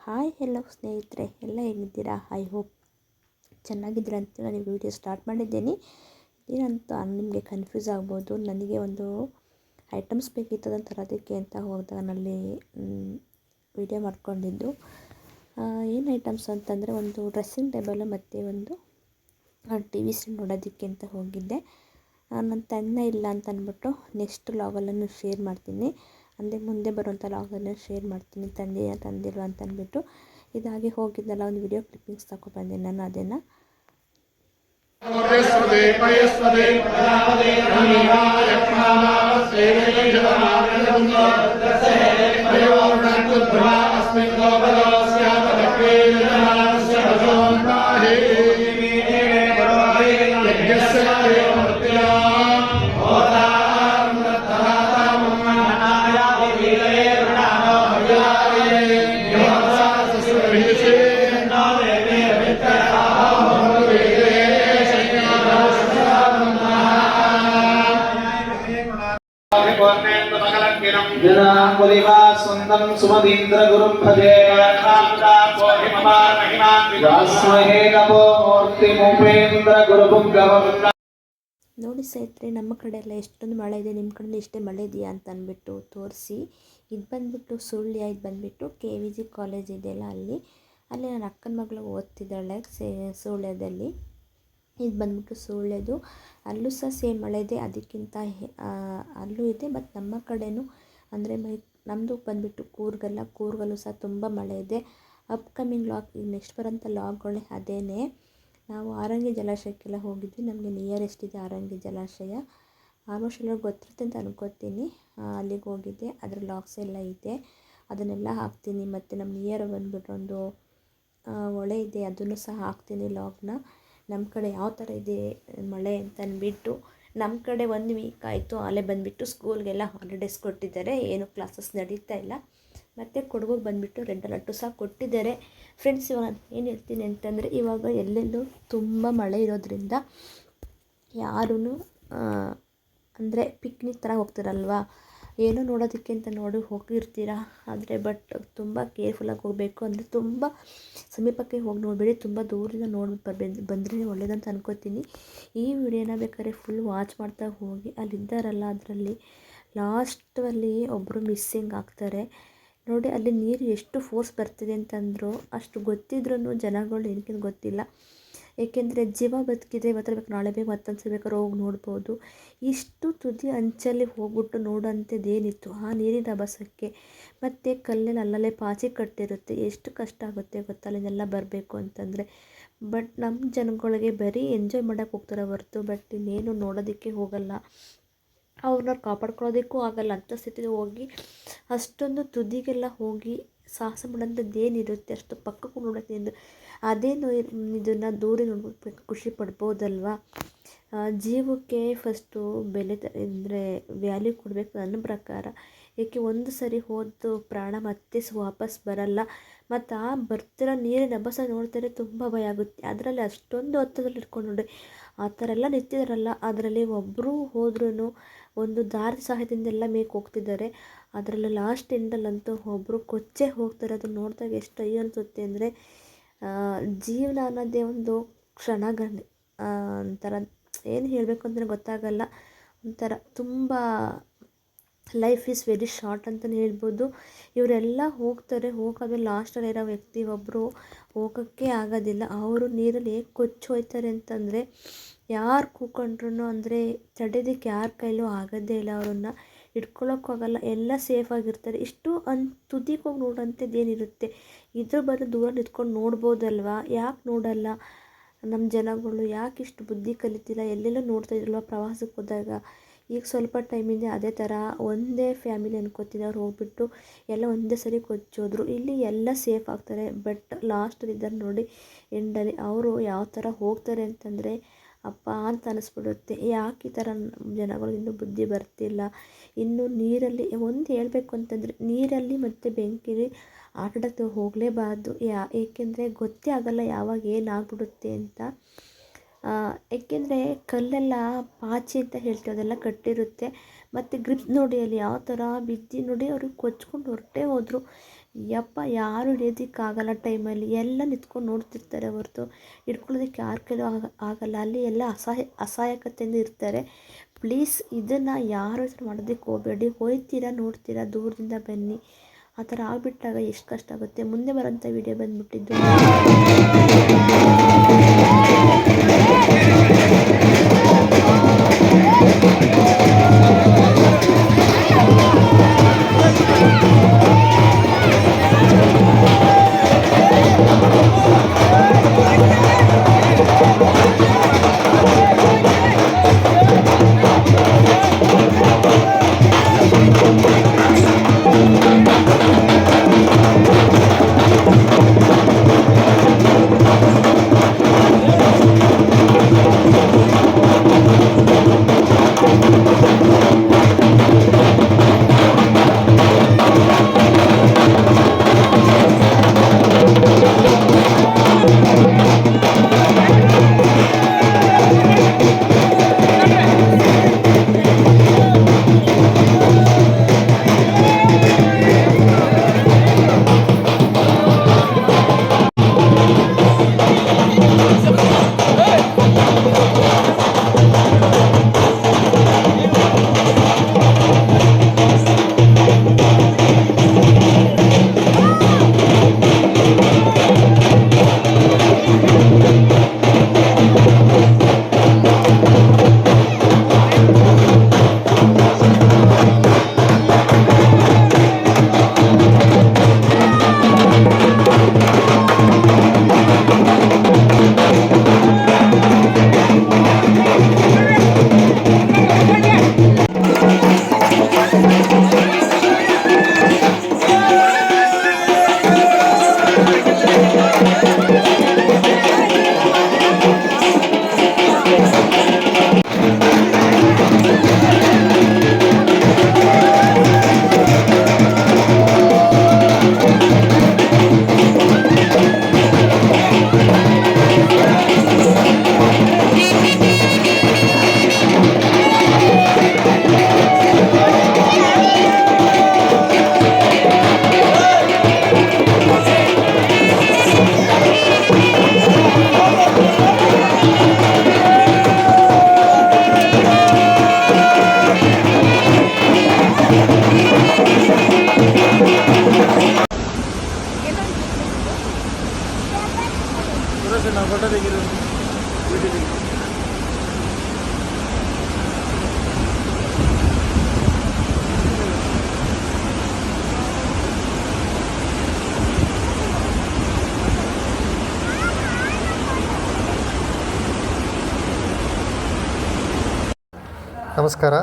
Hi hello ಸ್ನೇಹಿತರೆ, ಎಲ್ಲ ಹೇಗಿದ್ದೀರಾ? ಐ ಹೋಪ್ ಚೆನ್ನಾಗಿದ್ದೀರಾ ಅಂತ ನಾನು ವಿಡಿಯೋ ಸ್ಟಾರ್ಟ್ ಮಾಡಿದ್ದೀನಿ. ಏನಂತ ನಿಮಗೆ ಕನ್ಫ್ಯೂಸ್ ಆಗ್ಬೋದು. ನನಗೆ ಒಂದು ಐಟಮ್ಸ್ ಬೇಕಿತ್ತು ಅದನ್ನು ತರೋದಕ್ಕೆ ಅಂತ ಹೋದಾಗ ನಲ್ಲಿ ವಿಡಿಯೋ ಮಾಡ್ಕೊಂಡಿದ್ದು. ಏನು ಐಟಮ್ಸ್ ಅಂತಂದರೆ ಒಂದು ಡ್ರೆಸ್ಸಿಂಗ್ ಟೇಬಲ್ ಮತ್ತು ಒಂದು ಟಿ ವಿ ಸ್ಟ್ಯಾಂಡ್ ನೋಡೋದಕ್ಕೆ ಅಂತ ಹೋಗಿದ್ದೆ. ನನ್ನ ತಂದೆ ಇಲ್ಲ ಅಂತ ಅಂದ್ಬಿಟ್ಟು ನೆಕ್ಸ್ಟ್ ಲಾಗಲ್ಲೂ ಶೇರ್ ಮಾಡ್ತೀನಿ, ಅಂದರೆ ಮುಂದೆ ಬರುವಂಥ ಲಾಗನ್ನು ಶೇರ್ ಮಾಡ್ತೀನಿ. ತಂದಿಲ್ವ ಅಂತ ಅಂದ್ಬಿಟ್ಟು ಇದಾಗಿ ಹೋಗಿದ್ದಲ್ಲ, ಒಂದು ವಿಡಿಯೋ ಕ್ಲಿಪ್ಪಿಂಗ್ಸ್ ತಗೊಬಂದೆ ನಾನು. ಅದನ್ನು जनाकुलिवासुन्दं सुमदीन्द्र गुरुं भजे वास्महे नमो मूर्तिमुपेन्द्र गुरुपुङ्गवं. ನೋಡಿ ಸ್ನೇಹಿತರೆ, ನಮ್ಮ ಕಡೆ ಎಲ್ಲ ಎಷ್ಟೊಂದು ಮಳೆ ಇದೆ, ನಿಮ್ಮ ಕಡೆ ಇಷ್ಟೇ ಮಳೆ ಇದೆಯಾ ಅಂತ ಅಂದ್ಬಿಟ್ಟು ತೋರಿಸಿ. ಇದು ಬಂದುಬಿಟ್ಟು ಸುಳ್ಯ, ಇದು ಬಂದುಬಿಟ್ಟು KVG ಕಾಲೇಜ್ ಇದೆಯಲ್ಲ ಅಲ್ಲಿ ನನ್ನ ಅಕ್ಕನ ಮಗಳು ಓದ್ತಿದ್ದಾಳೆ ಸುಳ್ಯದಲ್ಲಿ. ಇದು ಬಂದುಬಿಟ್ಟು ಸುಳ್ಯದು. ಅಲ್ಲೂ ಸಹ ಸೇಮ್ ಮಳೆ ಇದೆ, ಅದಕ್ಕಿಂತ ಅಲ್ಲೂ ಇದೆ. ಮತ್ತು ನಮ್ಮ ಕಡೆಯೂ ಅಂದರೆ ನಮ್ಮದು ಬಂದುಬಿಟ್ಟು ಕೂರ್ಗಲ್ಲೂ ಸಹ ತುಂಬ ಮಳೆ ಇದೆ. ಅಪ್ಕಮಿಂಗ್ ಲಾಗ್, ಈಗ ನೆಕ್ಸ್ಟ್ ಬರೋಂಥ ಲಾಗ್ಗಳೇ ಅದೇನೇ. ನಾವು ಆರಂಗಿ ಜಲಾಶಯಕ್ಕೆಲ್ಲ ಹೋಗಿದ್ವಿ. ನಮಗೆ ನಿಯರೆಸ್ಟ್ ಇದೆ ಆರಂಗಿ ಜಲಾಶಯ. ಆಲ್ಮೋಸ್ಟ್ ಎಲ್ಲರಿಗೂ ಗೊತ್ತಿರುತ್ತೆ ಅಂತ ಅನ್ಕೋತೀನಿ. ಅಲ್ಲಿಗೆ ಹೋಗಿದ್ದೆ, ಅದರ ಲಾಗ್ಸ್ ಎಲ್ಲ ಇದೆ, ಅದನ್ನೆಲ್ಲ ಹಾಕ್ತೀನಿ. ಮತ್ತು ನಮ್ಮ ನಿಯರ್ ಬಂದುಬಿಟ್ಟು ಒಂದು ಹೊಳೆ ಇದೆ, ಅದನ್ನು ಸಹ ಹಾಕ್ತೀನಿ ಲಾಗ್ನ. ನಮ್ಮ ಕಡೆ ಯಾವ ಥರ ಇದೆ ಮಳೆ ಅಂತ ಅಂದ್ಬಿಟ್ಟು. ನಮ್ಮ ಕಡೆ 1 ವೀಕ್ ಆಯಿತು, ಅಲ್ಲೇ ಬಂದುಬಿಟ್ಟು ಸ್ಕೂಲ್ಗೆಲ್ಲ ಹಾಲಿಡೇಸ್ ಕೊಟ್ಟಿದ್ದಾರೆ, ಏನು ಕ್ಲಾಸಸ್ ನಡೀತಾ ಇಲ್ಲ. ಮತ್ತು ಕೊಡಗಿಗೆ ಬಂದುಬಿಟ್ಟು ರೆಡ್ ಅಲರ್ಟು ಸಹ ಕೊಟ್ಟಿದ್ದಾರೆ. ಫ್ರೆಂಡ್ಸ್, ಇವಾಗ ನಾನು ಏನು ಹೇಳ್ತೀನಿ ಅಂತಂದರೆ, ಇವಾಗ ಎಲ್ಲೆಲ್ಲೂ ತುಂಬ ಮಳೆ ಇರೋದ್ರಿಂದ ಯಾರೂ ಅಂದರೆ ಪಿಕ್ನಿಕ್ ಥರ ಹೋಗ್ತಾರಲ್ವ, ಏನೋ ನೋಡೋದಕ್ಕೆ ಅಂತ ಹೋಗಿರ್ತೀರ. ಆದರೆ ಬಟ್ ತುಂಬ ಕೇರ್ಫುಲ್ಲಾಗಿ ಹೋಗಬೇಕು. ಅಂದರೆ ತುಂಬ ಸಮೀಪಕ್ಕೆ ಹೋಗಿ ನೋಡಬೇಡಿ, ತುಂಬ ದೂರದಿಂದ ಬಂದರೆ ಒಳ್ಳೇದಂತ ಅನ್ಕೋತೀನಿ. ಈ ವಿಡಿಯೋನ ಬೇಕಾದ್ರೆ ಫುಲ್ ವಾಚ್ ಮಾಡ್ತಾ ಹೋಗಿ. ಅಲ್ಲಿದ್ದಾರಲ್ಲ, ಅದರಲ್ಲಿ ಲಾಸ್ಟಲ್ಲಿ ಒಬ್ಬರು ಮಿಸ್ಸಿಂಗ್ ಆಗ್ತಾರೆ ನೋಡಿ. ಅಲ್ಲಿ ನೀರು ಎಷ್ಟು ಫೋರ್ಸ್ ಬರ್ತಿದೆ ಅಂತಂದರೂ ಅಷ್ಟು ಗೊತ್ತಿದ್ರೂ ಜನಗಳು ಏನಕ್ಕೆ ಗೊತ್ತಿಲ್ಲ. ಏಕೆಂದರೆ ಜೀವ ಬದುಕಿದ್ರೆ ಇವತ್ತು ಬೇಕು ನಾಳೆ ಬೇಕು ಮತ್ತೊಂದು ಸಲ ಬೇಕಾದ್ರೆ ಹೋಗಿ ನೋಡ್ಬೋದು. ಇಷ್ಟು ತುದಿ ಅಂಚಲ್ಲಿ ಹೋಗ್ಬಿಟ್ಟು ನೋಡೋಂಥದ್ದೇನಿತ್ತು ಆ ನೀರಿನ ರಭಸಕ್ಕೆ. ಮತ್ತು ಕಲ್ಲಲ್ಲಿ ಅಲ್ಲಲ್ಲೇ ಪಾಚಿ ಕಟ್ಟಿರುತ್ತೆ, ಎಷ್ಟು ಕಷ್ಟ ಆಗುತ್ತೆ ಗೊತ್ತಲ್ಲ ಇದೆಲ್ಲ ಬರಬೇಕು ಅಂತಂದರೆ. ಬಟ್ ನಮ್ಮ ಜನಗಳಿಗೆ ಬರೀ ಎಂಜಾಯ್ ಮಾಡೋಕ್ಕೆ ಹೋಗ್ತಾರೆ ಹೊರತು ಬಟ್ ಇನ್ನೇನು ನೋಡೋದಕ್ಕೆ ಹೋಗಲ್ಲ, ಅವ್ರನ್ನ ಕಾಪಾಡ್ಕೊಳ್ಳೋದಕ್ಕೂ ಆಗಲ್ಲ. ಅಂಥ ಸ್ಥಿತಿಗೆ ಹೋಗಿ ಅಷ್ಟೊಂದು ತುದಿಗೆಲ್ಲ ಹೋಗಿ ಸಾಹಸ ಮಾಡೋಂಥದ್ದು ಏನಿರುತ್ತೆ, ಅಷ್ಟು ಪಕ್ಕಕ್ಕೂ ನೋಡೋಕ್ಕೆ ಅದೇನು ಇದನ್ನು ದೂರ ನೋಡ್ಬೇಕು, ಖುಷಿ ಪಡ್ಬೋದಲ್ವ. ಜೀವಕ್ಕೆ ಫಸ್ಟು ಬೆಲೆ ಅಂದರೆ ವ್ಯಾಲ್ಯೂ ಕೊಡಬೇಕು ನನ್ನ ಪ್ರಕಾರ. ಏಕೆ ಒಂದು ಸರಿ ಹೋದ ಪ್ರಾಣ ಮತ್ತೆ ವಾಪಸ್ ಬರಲ್ಲ. ಮತ್ತು ಆ ಬರ್ತಿರೋ ನೀರಿನ ರಭಸ ನೋಡ್ತಾರೆ ತುಂಬ ಭಯ ಆಗುತ್ತೆ. ಅದರಲ್ಲಿ ಅಷ್ಟೊಂದು ಹೊತ್ತದಲ್ಲಿ ಇಟ್ಕೊಂಡು ನೋಡಿ ಆ ಥರ ಎಲ್ಲ ನಿಂತಿದ್ದಾರಲ್ಲ, ಅದರಲ್ಲಿ ಒಬ್ಬರು ಹೋದ್ರೂ ಒಂದು ದಾರಿ ಸಹಾಯದಿಂದ ಎಲ್ಲ ಮೇಕೆ ಹೋಗ್ತಿದ್ದಾರೆ. ಅದರಲ್ಲಿ ಲಾಸ್ಟ್ ಎಂಡಲ್ಲಂತೂ ಒಬ್ಬರು ಕೊಚ್ಚೆ ಹೋಗ್ತಾರೆ. ಅದನ್ನು ನೋಡಿದಾಗ ಎಷ್ಟು ಅಯ್ಯೋ ಅನಿಸುತ್ತೆ ಅಂದರೆ, ಜೀವನ ಅನ್ನೋದೇ ಒಂದು ಕ್ಷಣಗಣನೆ. ಒಂಥರ ಏನು ಹೇಳಬೇಕು ಅಂತಲೇ ಗೊತ್ತಾಗಲ್ಲ. ಒಂಥರ ತುಂಬ ಲೈಫ್ ಈಸ್ ವೆರಿ ಶಾರ್ಟ್ ಅಂತಲೇ ಹೇಳ್ಬೋದು. ಇವರೆಲ್ಲ ಹೋಗಾದ್ಮೇಲೆ ಲಾಸ್ಟಲ್ಲಿ ಇರೋ ವ್ಯಕ್ತಿ ಒಬ್ಬರು ಹೋಗೋಕ್ಕೆ ಆಗೋದಿಲ್ಲ. ಅವರು ನೀರಲ್ಲಿ ಹೇಗೆ ಕೊಚ್ಚಿ ಹೋಯ್ತಾರೆ ಅಂತಂದರೆ, ಯಾರು ಕೂಕೊಂಡ್ರು ಅಂದರೆ ತಡೆಯೋದಕ್ಕೆ ಯಾರ ಕೈಲೂ ಆಗೋದೇ ಇಲ್ಲ. ಅವ್ರನ್ನ ಹಿಡ್ಕೊಳ್ಳೋಕ್ಕೂ ಆಗಲ್ಲ, ಎಲ್ಲ ಸೇಫಾಗಿರ್ತಾರೆ. ಇಷ್ಟು ತುದಿಗೆ ಹೋಗಿ ನೋಡೋಂಥದ್ದು ಏನಿರುತ್ತೆ, ಇದ್ರ ಬದಲು ದೂರ ನಿಂತ್ಕೊಂಡು ನೋಡ್ಬೋದಲ್ವ, ಯಾಕೆ ನೋಡಲ್ಲ ನಮ್ಮ ಜನಗಳು? ಯಾಕೆ ಇಷ್ಟು ಬುದ್ಧಿ ಕಲಿತಿಲ್ಲ? ಎಲ್ಲೆಲ್ಲೋ ನೋಡ್ತಾ ಇದ್ರಲ್ವ ಪ್ರವಾಸಕ್ಕೆ ಹೋದಾಗ. ಈಗ ಸ್ವಲ್ಪ ಟೈಮಿಂದ ಅದೇ ಥರ ಒಂದೇ ಫ್ಯಾಮಿಲಿ ಅನ್ಕೋತೀನಿ, ಅವ್ರು ಹೋಗ್ಬಿಟ್ಟು ಎಲ್ಲ ಒಂದೇ ಸರಿ ಕೊಚ್ಚೋದ್ರು. ಇಲ್ಲಿ ಎಲ್ಲ ಸೇಫ್ ಆಗ್ತಾರೆ. ಬಟ್ ಲಾಸ್ಟಲ್ಲಿ ಇದ್ದಾರೆ ನೋಡಿ ಎಂಡಲ್ಲಿ, ಅವರು ಯಾವ ಥರ ಹೋಗ್ತಾರೆ ಅಂತಂದರೆ ಅಪ್ಪ ಅಂತ ಅನಿಸ್ಬಿಡುತ್ತೆ. ಯಾಕೆ ಈ ಥರ ಜನಗಳು ಇನ್ನೂ ಬುದ್ಧಿ ಬರ್ತಿಲ್ಲ? ಇನ್ನು ನೀರಲ್ಲಿ ಒಂದು ಹೇಳಬೇಕು ಅಂತಂದರೆ, ನೀರಲ್ಲಿ ಮತ್ತು ಬೆಂಕಿಲಿ ಆಟಾಡೋಕ್ಕೆ ಹೋಗಲೇಬಾರ್ದು. ಏಕೆಂದರೆ ಗೊತ್ತೇ ಆಗಲ್ಲ ಯಾವಾಗ ಏನಾಗ್ಬಿಡುತ್ತೆ ಅಂತ. ಏಕೆಂದರೆ ಕಲ್ಲೆಲ್ಲ ಪಾಚಿ ಅಂತ ಹೇಳ್ತೀವಿ, ಅದೆಲ್ಲ ಕಟ್ಟಿರುತ್ತೆ. ಮತ್ತು ಗ್ರಿಪ್ಸ್ ನೋಡಿ ಅಲ್ಲಿ ಯಾವ ಥರ ಬಿದ್ದು ನೋಡಿ, ಅವ್ರಿಗೆ ಕೊಚ್ಕೊಂಡು ಹೊರಟೇ ಹೋದರು. ಯಪ್ಪ ಯಾರು ಹಿಡಿಯೋದಕ್ಕಾಗಲ್ಲ ಟೈಮಲ್ಲಿ, ಎಲ್ಲ ನಿಂತ್ಕೊಂಡು ನೋಡ್ತಿರ್ತಾರೆ ಹೊರತು ಹಿಡ್ಕೊಳ್ಳೋದಕ್ಕೆ ಯಾರ ಕೈಲೂ ಆಗಲ್ಲ. ಅಲ್ಲಿ ಎಲ್ಲ ಅಸಹಾಯಕತೆಯಿಂದ ಇರ್ತಾರೆ. ಪ್ಲೀಸ್ ಇದನ್ನು ಯಾರು ಮಾಡೋದಕ್ಕೆ ಹೋಗಬೇಡಿ. ಹೋಗ್ತೀರಾ ನೋಡ್ತೀರಾ ದೂರದಿಂದ ಬನ್ನಿ. ಆ ಥರ ಆಗಿಬಿಟ್ಟಾಗ ಎಷ್ಟು ಕಷ್ಟ ಆಗುತ್ತೆ. ಮುಂದೆ ಬರೋಂಥ ವಿಡಿಯೋ ಬಂದುಬಿಟ್ಟಿದ್ದು ನಮಸ್ಕಾರ.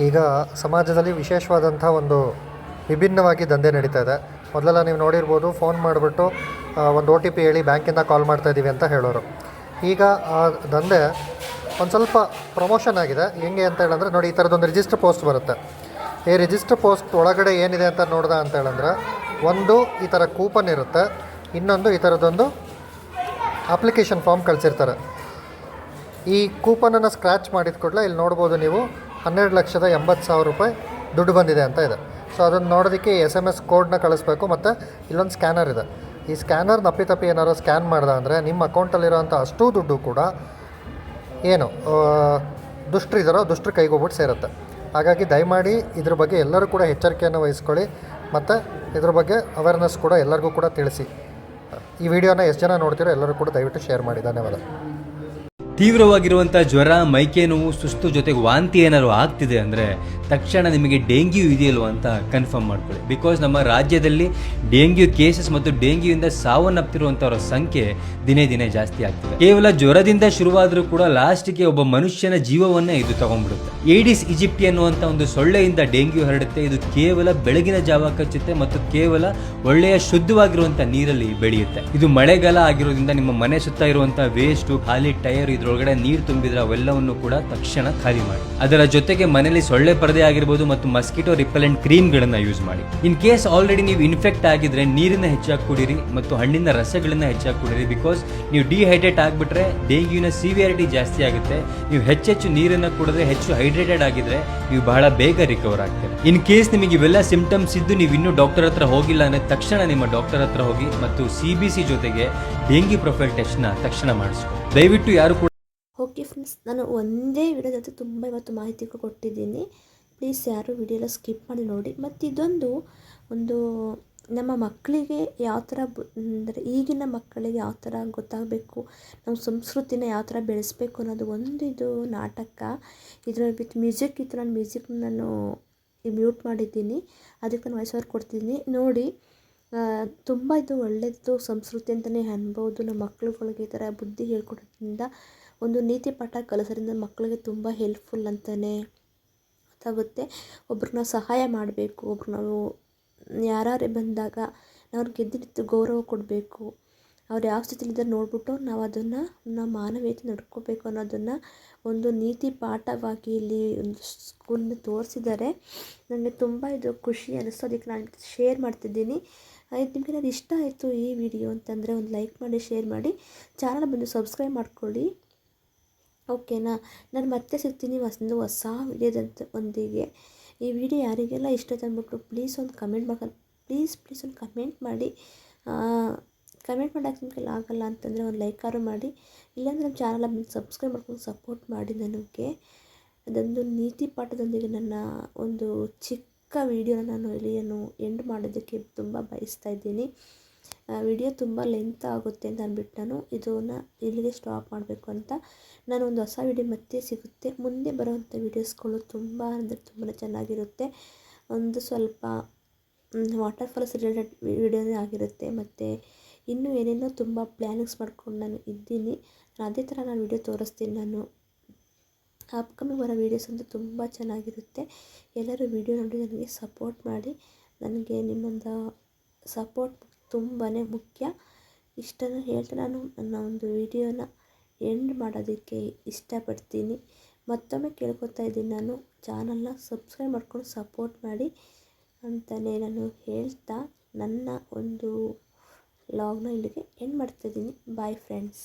ಈಗ ಸಮಾಜದಲ್ಲಿ ವಿಶೇಷವಾದಂಥ ಒಂದು ವಿಭಿನ್ನವಾಗಿ ದಂಧೆ ನಡೀತಾ ಇದೆ. ಮೊದಲೆಲ್ಲ ನೀವು ನೋಡಿರ್ಬೋದು, ಫೋನ್ ಮಾಡಿಬಿಟ್ಟು ಒಂದು OTP ಹೇಳಿ ಬ್ಯಾಂಕಿಂದ ಕಾಲ್ ಮಾಡ್ತಾಯಿದ್ದೀವಿ ಅಂತ ಹೇಳೋರು. ಈಗ ಆ ದಂಧೆ ಒಂದು ಸ್ವಲ್ಪ ಪ್ರಮೋಷನ್ ಆಗಿದೆ. ಹೆಂಗೆ ಅಂತ ಹೇಳಿದ್ರೆ ನೋಡಿ, ಈ ಥರದೊಂದು ರಿಜಿಸ್ಟರ್ ಪೋಸ್ಟ್ ಬರುತ್ತೆ. ಈ ರಿಜಿಸ್ಟರ್ ಪೋಸ್ಟ್ ಒಳಗಡೆ ಏನಿದೆ ಅಂತ ನೋಡ್ದೆ ಅಂತ ಹೇಳಿದ್ರೆ, ಒಂದು ಈ ಥರ ಕೂಪನ್ ಇರುತ್ತೆ, ಇನ್ನೊಂದು ಈ ಥರದೊಂದು ಅಪ್ಲಿಕೇಶನ್ ಫಾರ್ಮ್ ಕಳಿಸಿರ್ತಾರೆ. ಈ ಕೂಪನನ್ನು ಸ್ಕ್ರ್ಯಾಚ್ ಮಾಡಿದ ಕೂಡಲೇ ಇಲ್ಲಿ ನೋಡ್ಬೋದು ನೀವು 12,80,000 ರೂಪಾಯಿ ದುಡ್ಡು ಬಂದಿದೆ ಅಂತ ಇದೆ. ಸೊ ಅದನ್ನು ನೋಡೋದಕ್ಕೆ SMS ಕೋಡ್ನ ಕಳಿಸ್ಬೇಕು, ಮತ್ತು ಇಲ್ಲೊಂದು ಸ್ಕ್ಯಾನರ್ ಇದೆ. ಈ ಸ್ಕ್ಯಾನರ್ ತಪ್ಪಿ ಏನಾರು ಸ್ಕ್ಯಾನ್ ಮಾಡ್ದೆ ಅಂದರೆ ನಿಮ್ಮ ಅಕೌಂಟಲ್ಲಿರೋಂಥ ಅಷ್ಟೂ ದುಡ್ಡು ಕೂಡ ಏನು ದುಷ್ಟರ ಕೈಗೆ ಹೋಗ್ಬಿಟ್ಟು ಸೇರುತ್ತೆ. ಹಾಗಾಗಿ ದಯಮಾಡಿ ಇದ್ರ ಬಗ್ಗೆ ಎಲ್ಲರೂ ಕೂಡ ಎಚ್ಚರಿಕೆಯನ್ನು ವಹಿಸ್ಕೊಳ್ಳಿ, ಮತ್ತು ಇದ್ರ ಬಗ್ಗೆ ಅವೇರ್ನೆಸ್ ಕೂಡ ಎಲ್ಲರಿಗೂ ಕೂಡ ತಿಳಿಸಿ. ಈ ವಿಡಿಯೋನ ಎಷ್ಟು ಜನ ನೋಡ್ತೀರೋ ಎಲ್ಲರೂ ಕೂಡ ದಯವಿಟ್ಟು ಶೇರ್ ಮಾಡಿ. ಧನ್ಯವಾದ. ತೀವ್ರವಾಗಿರುವಂಥ ಜ್ವರ, ಮೈಕೈ ನೋವು, ಸುಸ್ತು ಜೊತೆಗೆ ವಾಂತಿ ಏನಾದ್ರು ಆಗ್ತಿದೆ ಅಂದರೆ ತಕ್ಷಣ ನಿಮಗೆ ಡೆಂಗ್ಯೂ ಇದೆಯಲ್ವ ಅಂತ ಕನ್ಫರ್ಮ್ ಮಾಡ್ಕೊಳ್ಳಿ. ಬಿಕಾಸ್ ನಮ್ಮ ರಾಜ್ಯದಲ್ಲಿ ಡೆಂಗ್ಯೂ ಕೇಸಸ್ ಮತ್ತು ಡೆಂಗ್ಯೂಯಿಂದ ಸಾವನ್ನಪ್ಪಿರುವಂಥವರ ಸಂಖ್ಯೆ ದಿನೇ ದಿನೇ ಜಾಸ್ತಿ ಆಗ್ತಿದೆ. ಕೇವಲ ಜ್ವರದಿಂದ ಶುರುವಾದರೂ ಕೂಡ ಲಾಸ್ಟಿಗೆ ಒಬ್ಬ ಮನುಷ್ಯನ ಜೀವವನ್ನೇ ಇದು ತಗೊಂಡ್ಬಿಡುತ್ತೆ. ಏಡಿಸ್ ಈಜಿಪ್ಟಿ ಅನ್ನುವಂಥ ಒಂದು ಸೊಳ್ಳೆಯಿಂದ ಡೆಂಗ್ಯೂ ಹರಡುತ್ತೆ. ಇದು ಕೇವಲ ಬೆಳಗಿನ ಜಾವ ಕಚ್ಚುತ್ತೆ ಮತ್ತು ಕೇವಲ ಒಳ್ಳೆಯ ಶುದ್ಧವಾಗಿರುವಂಥ ನೀರಲ್ಲಿ ಬೆಳೆಯುತ್ತೆ. ಇದು ಮಳೆಗಾಲ ಆಗಿರೋದ್ರಿಂದ ನಿಮ್ಮ ಮನೆ ಸುತ್ತ ಇರುವಂಥ ವೇಸ್ಟು, ಖಾಲಿ ಟೈರ್ ಇದ್ರ ಅದರೊಳಗಡೆ ನೀರು ತುಂಬಿದ್ರೆ ಅವೆಲ್ಲವನ್ನು ಕೂಡ ತಕ್ಷಣ ಖಾಲಿ ಮಾಡಿ. ಅದರ ಜೊತೆಗೆ ಮನೆಯಲ್ಲಿ ಸೊಳ್ಳೆ ಪರದೆ ಆಗಿರ್ಬೋದು ಮತ್ತು ಮಸ್ಕಿಟೋ ರಿಪೆಲೆಂಟ್ ಕ್ರೀಮ್ಗಳನ್ನ ಯೂಸ್ ಮಾಡಿ. ಇನ್ ಕೇಸ್ ಆಲ್ರೆಡಿ ನೀವು ಇನ್ಫೆಕ್ಟ್ ಆಗಿದ್ರೆ ನೀರನ್ನ ಹೆಚ್ಚಾಗಿ ಕುಡಿರಿ ಮತ್ತು ಹಣ್ಣಿನ ರಸಗಳನ್ನ ಹೆಚ್ಚಾಗಿ ಕುಡಿರಿ. ಬಿಕಾಸ್ ನೀವು ಡಿಹೈಡ್ರೇಟ್ ಆಗಿಬಿಟ್ರೆ ಡೆಂಗ್ಯೂನ ಸಿವಿಯಾರಿಟಿ ಜಾಸ್ತಿ ಆಗುತ್ತೆ. ನೀವು ಹೆಚ್ಚೆಚ್ಚು ನೀರನ್ನು ಕುಡಿದ್ರೆ, ಹೆಚ್ಚು ಹೈಡ್ರೇಟೆಡ್ ಆಗಿದ್ರೆ ನೀವು ಬಹಳ ಬೇಗ ರಿಕವರ್ ಆಗ್ತೀರಿ. ಇನ್ ಕೇಸ್ ನಿಮಗೆ ಇವೆಲ್ಲ ಸಿಂಪ್ಟಮ್ಸ್ ಇದ್ದು ನೀವು ಇನ್ನೂ ಡಾಕ್ಟರ್ ಹತ್ರ ಹೋಗಿಲ್ಲ ಅಂದ್ರೆ ತಕ್ಷಣ ನಿಮ್ಮ ಡಾಕ್ಟರ್ ಹತ್ರ ಹೋಗಿ ಮತ್ತು CBC ಜೊತೆಗೆ ಡೆಂಗ್ಯೂ ಪ್ರೊಫೈಲ್ ಟೆಸ್ಟ್ನ ತಕ್ಷಣ ಮಾಡಿಸ್ಕೊ. ದಯವಿಟ್ಟು ಯಾರು ಕೂಡ. ಓಕೆ ಫ್ರೆಂಡ್ಸ್, ನಾನು ಒಂದೇ ವಿಡಿಯೋದಂತೆ ತುಂಬ ಇವತ್ತು ಮಾಹಿತಿ ಕೊಟ್ಟಿದ್ದೀನಿ. ಪ್ಲೀಸ್ ಯಾರು ವಿಡಿಯೋ ಎಲ್ಲ ಸ್ಕಿಪ್ ಮಾಡಿ ನೋಡಿ. ಮತ್ತು ಇದೊಂದು ನಮ್ಮ ಮಕ್ಕಳಿಗೆ ಯಾವ ಥರ ಅಂದರೆ ಈಗಿನ ಮಕ್ಕಳಿಗೆ ಯಾವ ಥರ ಗೊತ್ತಾಗಬೇಕು, ನಮ್ಮ ಸಂಸ್ಕೃತಿನ ಯಾವ ಥರ ಬೆಳೆಸಬೇಕು ಅನ್ನೋದು ಇದು ನಾಟಕ. ಇದರ ವಿತ್ ಮ್ಯೂಸಿಕ್ ಇತ್ತು. ನಾನು ಮ್ಯೂಸಿಕ್ನ ಮ್ಯೂಟ್ ಮಾಡಿದ್ದೀನಿ, ಅದಕ್ಕೆ ನಾನು ವಾಯ್ಸ್ ಓವರ್ ಕೊಡ್ತಿದ್ದೀನಿ ನೋಡಿ. ತುಂಬ ಇದು ಒಳ್ಳೆಯದು ಸಂಸ್ಕೃತಿ ಅಂತಲೇ ಅನ್ಬೋದು. ನಮ್ಮ ಮಕ್ಕಳುಗಳಿಗೆ ಈ ಥರ ಬುದ್ಧಿ ಹೇಳ್ಕೊಡೋದ್ರಿಂದ, ಒಂದು ನೀತಿ ಪಾಠ ಕಲಿಸೋದ್ರಿಂದ ಮಕ್ಕಳಿಗೆ ತುಂಬ ಹೆಲ್ಪ್ಫುಲ್ ಅಂತಲೇ ಗೊತ್ತಾಗುತ್ತೆ. ಒಬ್ರನ್ನ ಸಹಾಯ ಮಾಡಬೇಕು, ಒಬ್ರು ನಾವು ಯಾರೇ ಬಂದಾಗ ನಾವು ಗೆದ್ದಿದ್ದು ಗೌರವ ಕೊಡಬೇಕು. ಅವ್ರು ಯಾವ ಸ್ಥಿತಿಲಿದ್ದಾರೆ ನೋಡಿಬಿಟ್ಟು ನಾವು ಅದನ್ನು ನಾವು ಮಾನವೀಯತೆ ನಡ್ಕೋಬೇಕು ಅನ್ನೋದನ್ನು ಒಂದು ನೀತಿ ಪಾಠವಾಗಿ ಇಲ್ಲಿ ಒಂದು ಸ್ಕೂಲಿಂದ ತೋರಿಸಿದ್ದಾರೆ. ನನಗೆ ತುಂಬ ಇದು ಖುಷಿ ಅನ್ನಿಸ್ತು, ಅದಕ್ಕೆ ನಾನು ಶೇರ್ ಮಾಡ್ತಿದ್ದೀನಿ. ನಿಮಗೆ ಅದು ಇಷ್ಟ ಆಯಿತು ಈ ವಿಡಿಯೋ ಅಂತಂದರೆ ಒಂದು ಲೈಕ್ ಮಾಡಿ, ಶೇರ್ ಮಾಡಿ, ಚಾನಲ್ ಬಂದು ಸಬ್ಸ್ಕ್ರೈಬ್ ಮಾಡ್ಕೊಳ್ಳಿ. ಓಕೆನಾ? ನಾನು ಮತ್ತೆ ಸಿಗ್ತೀನಿ ಹೊಸ ವಿಡಿಯೋದಂತ ಒಂದಿಗೆ. ಈ ವಿಡಿಯೋ ಯಾರಿಗೆಲ್ಲ ಇಷ್ಟ ತಂದ್ಬಿಟ್ಟು ಪ್ಲೀಸ್ ಒಂದು ಕಮೆಂಟ್ ಪ್ಲೀಸ್ ಒಂದು ಕಮೆಂಟ್ ಮಾಡಿ. ಕಮೆಂಟ್ ಮಾಡೋಕ್ಕೆ ನಿಮಗೆ ಆಗಲ್ಲ ಅಂತಂದರೆ ಒಂದು ಲೈಕಾರು ಮಾಡಿ, ಇಲ್ಲಾಂದರೆ ನಮ್ಮ ಚಾನಲ್ ಬಂದು ಸಬ್ಸ್ಕ್ರೈಬ್ ಮಾಡ್ಕೊಂಡು ಸಪೋರ್ಟ್ ಮಾಡಿ ನನಗೆ. ಅದೊಂದು ನೀತಿ ಪಾಠದೊಂದಿಗೆ ನನ್ನ ಒಂದು ಚಿಕ್ಕ ವಿಡಿಯೋನ ನಾನು ಇಲ್ಲಿ ಎಂಡ್ ಮಾಡೋದಕ್ಕೆ ತುಂಬ ಬಯಸ್ತಾ ಇದ್ದೀನಿ. ವಿಡಿಯೋ ತುಂಬ ಲೆಂತ್ ಆಗುತ್ತೆ ಅಂತ ಅಂದ್ಬಿಟ್ಟು ನಾನು ಇದನ್ನು ಇಲ್ಲಿಗೆ ಸ್ಟಾಪ್ ಮಾಡಬೇಕು ಅಂತ. ನಾನು ಒಂದು ಹೊಸ ವಿಡಿಯೋ ಮತ್ತೆ ಸಿಗುತ್ತೆ. ಮುಂದೆ ಬರುವಂಥ ವೀಡಿಯೋಸ್ಗಳು ತುಂಬ ಅಂದರೆ ತುಂಬಾ ಚೆನ್ನಾಗಿರುತ್ತೆ. ಒಂದು ಸ್ವಲ್ಪ ವಾಟರ್ ಫಾಲ್ಸ್ ರಿಲೇಟೆಡ್ ವಿಡಿಯೋನೇ ಆಗಿರುತ್ತೆ. ಮತ್ತು ಇನ್ನೂ ಏನೇನೋ ತುಂಬ ಪ್ಲ್ಯಾನಿಂಗ್ಸ್ ಮಾಡ್ಕೊಂಡು ನಾನು ಇದ್ದೀನಿ. ಅದೇ ಥರ ನಾನು ವಿಡಿಯೋ ತೋರಿಸ್ತೀನಿ. ನಾನು ಅಪ್ಕಮಿಂಗ್ ಬರೋ ವೀಡಿಯೋಸ್ ಅಂತೂ ತುಂಬ ಚೆನ್ನಾಗಿರುತ್ತೆ. ಎಲ್ಲರೂ ವಿಡಿಯೋ ನೋಡಿ ನನಗೆ ಸಪೋರ್ಟ್ ಮಾಡಿ. ನನಗೆ ನಿಮ್ಮೊಂದು ಸಪೋರ್ಟ್ ತುಂಬಾ ಮುಖ್ಯ. ಇಷ್ಟನ್ನು ಹೇಳ್ತಾ ನಾನು ನನ್ನ ಒಂದು ವಿಡಿಯೋನ ಎಂಡ್ ಮಾಡೋದಕ್ಕೆ ಇಷ್ಟಪಡ್ತೀನಿ. ಮತ್ತೊಮ್ಮೆ ಕೇಳ್ಕೊತಾ ಇದ್ದೀನಿ, ನಾನು ಚಾನಲ್ನ ಸಬ್ಸ್ಕ್ರೈಬ್ ಮಾಡ್ಕೊಂಡು ಸಪೋರ್ಟ್ ಮಾಡಿ ಅಂತಲೇ ನಾನು ಹೇಳ್ತಾ ನನ್ನ ಒಂದು ವ್ಲಾಗ್ನ ಇಲ್ಲಿಗೆ ಎಂಡ್ ಮಾಡ್ತಾಯಿದ್ದೀನಿ. Bye friends.